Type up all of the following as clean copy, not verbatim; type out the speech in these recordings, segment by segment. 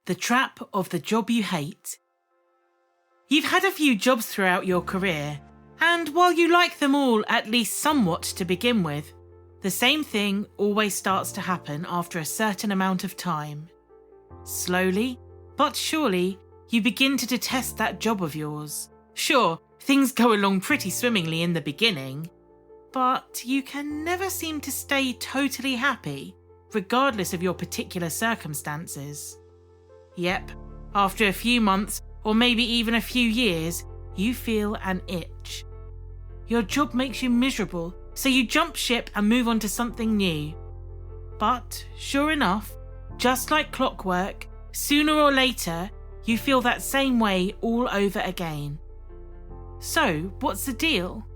The trap of the job you hate. You've had a few jobs throughout your career, and while you like them all at least somewhat to begin with, the same thing always starts to happen after a certain amount of time. Slowly, but surely, you begin to detest that job of yours. Sure, things go along pretty swimmingly in the beginning, but you can never seem to stay totally happy, regardless of your particular circumstances. Yep, after a few months, or maybe even a few years, you feel an itch. Your job makes you miserable, so you jump ship and move on to something new. But, sure enough, just like clockwork, sooner or later, you feel that same way all over again. So, what's the deal?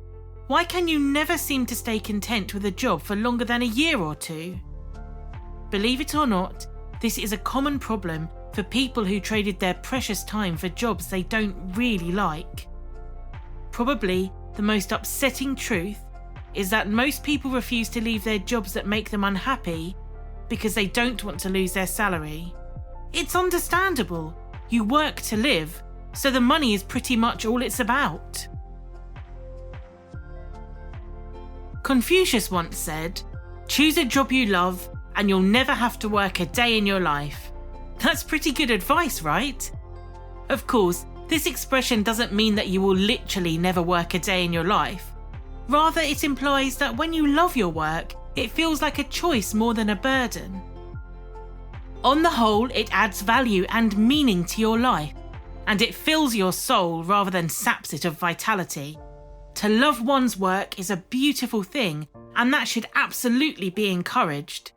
Why can you never seem to stay content with a job for longer than a year or two? Believe it or not, this is a common problem for people who traded their precious time for jobs they don't really like. Probably the most upsetting truth is that most people refuse to leave their jobs that make them unhappy because they don't want to lose their salary. It's understandable. You work to live, so the money is pretty much all it's about. Confucius once said, "Choose a job you love and you'll never have to work a day in your life." That's pretty good advice, right? Of course, this expression doesn't mean that you will literally never work a day in your life. Rather, it implies that when you love your work, it feels like a choice more than a burden. On the whole, it adds value and meaning to your life, and it fills your soul rather than saps it of vitality. To love one's work is a beautiful thing, and that should absolutely be encouraged.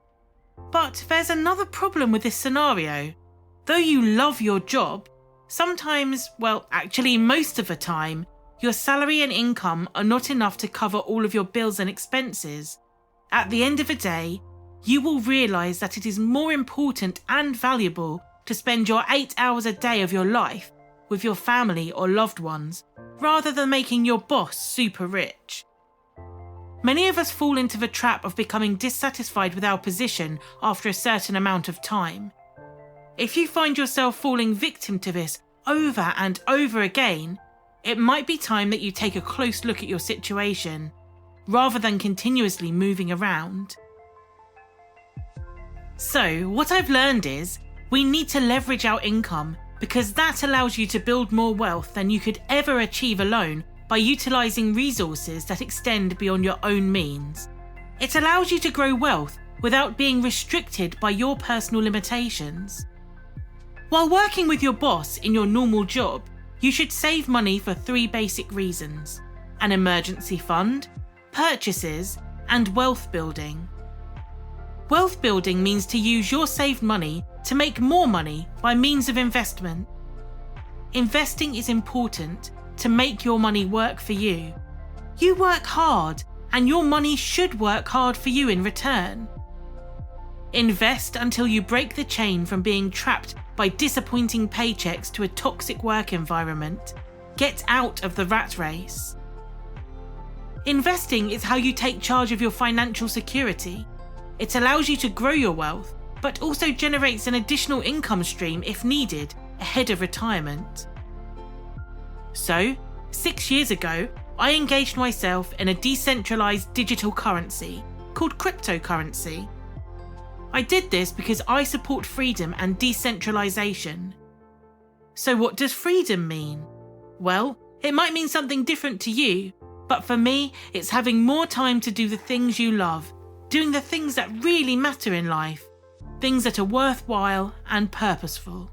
But there's another problem with this scenario. Though you love your job, sometimes, well, actually most of the time, your salary and income are not enough to cover all of your bills and expenses. At the end of the day, you will realise that it is more important and valuable to spend your 8 hours a day of your life with your family or loved ones, rather than making your boss super rich. Many of us fall into the trap of becoming dissatisfied with our position after a certain amount of time. If you find yourself falling victim to this over and over again, it might be time that you take a close look at your situation, rather than continuously moving around. So, what I've learned is, we need to leverage our income because that allows you to build more wealth than you could ever achieve alone by utilising resources that extend beyond your own means. It allows you to grow wealth without being restricted by your personal limitations. While working with your boss in your normal job, you should save money for 3 basic reasons: an emergency fund, purchases, and wealth building. Wealth building means to use your saved money to make more money by means of investment. Investing is important to make your money work for you. You work hard, and your money should work hard for you in return. Invest until you break the chain from being trapped by disappointing paychecks to a toxic work environment. Get out of the rat race. Investing is how you take charge of your financial security. It allows you to grow your wealth, but also generates an additional income stream if needed ahead of retirement. So, 6 years ago, I engaged myself in a decentralized digital currency called cryptocurrency. I did this because I support freedom and decentralization. So what does freedom mean? Well, it might mean something different to you, but for me, it's having more time to do the things you love, doing the things that really matter in life, things that are worthwhile and purposeful.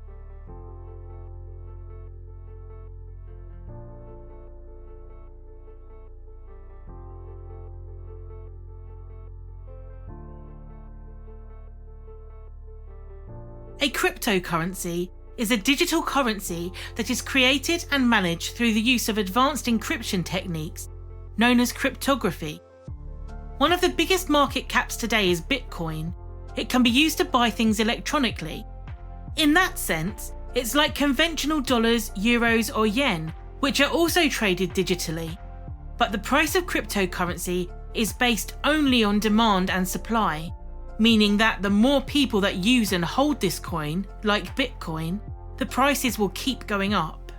A cryptocurrency is a digital currency that is created and managed through the use of advanced encryption techniques known as cryptography. One of the biggest market caps today is Bitcoin. It can be used to buy things electronically. In that sense, it's like conventional dollars, euros, or yen, which are also traded digitally. But the price of cryptocurrency is based only on demand and supply. meaning that the more people that use and hold this coin, like Bitcoin, the prices will keep going up.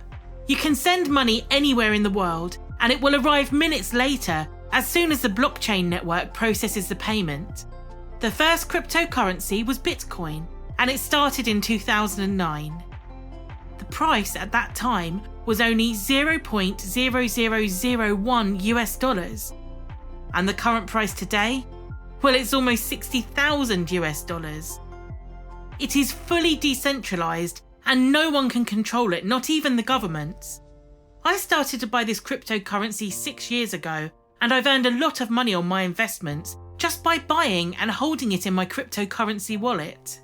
You can send money anywhere in the world, and it will arrive minutes later as soon as the blockchain network processes the payment. The first cryptocurrency was Bitcoin, and it started in 2009. The price at that time was only $0.0001 US, and the current price today? Well, it's almost 60,000 US. It is fully decentralized and no one can control it, not even the governments. I started to buy this cryptocurrency 6 years ago, and I've earned a lot of money on my investments just by buying and holding it in my cryptocurrency wallet.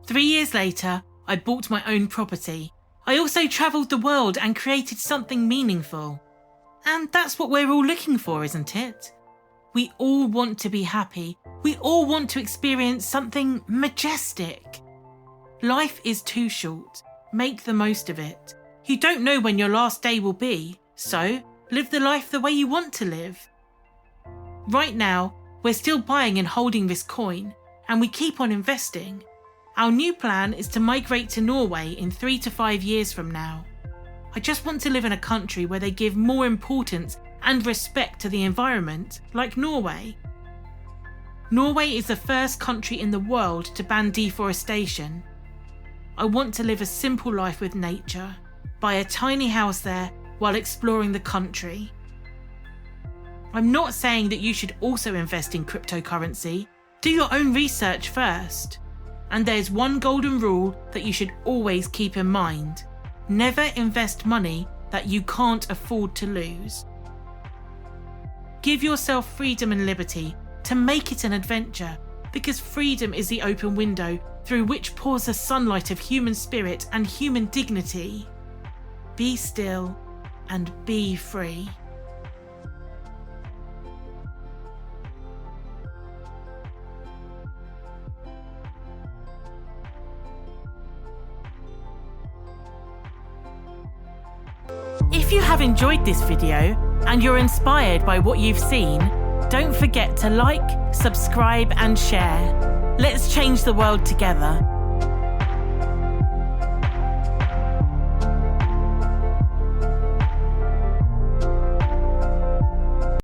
Three years later, I bought my own property. I also travelled the world and created something meaningful. And that's what we're all looking for, isn't it? We all want to be happy. We all want to experience something majestic. Life is too short. Make the most of it. You don't know when your last day will be, so live the life the way you want to live. Right now, we're still buying and holding this coin, and we keep on investing. Our new plan is to migrate to Norway in 3 to 5 years from now. I just want to live in a country where they give more importance and respect to the environment, like Norway. Norway is the first country in the world to ban deforestation. I want to live a simple life with nature, buy a tiny house there while exploring the country. I'm not saying that you should also invest in cryptocurrency. Do your own research first. And there's one golden rule that you should always keep in mind. Never invest money that you can't afford to lose. Give yourself freedom and liberty to make it an adventure, because freedom is the open window through which pours the sunlight of human spirit and human dignity. Be still and be free. If you have enjoyed this video and you're inspired by what you've seen, don't forget to like, subscribe and share. Let's change the world together.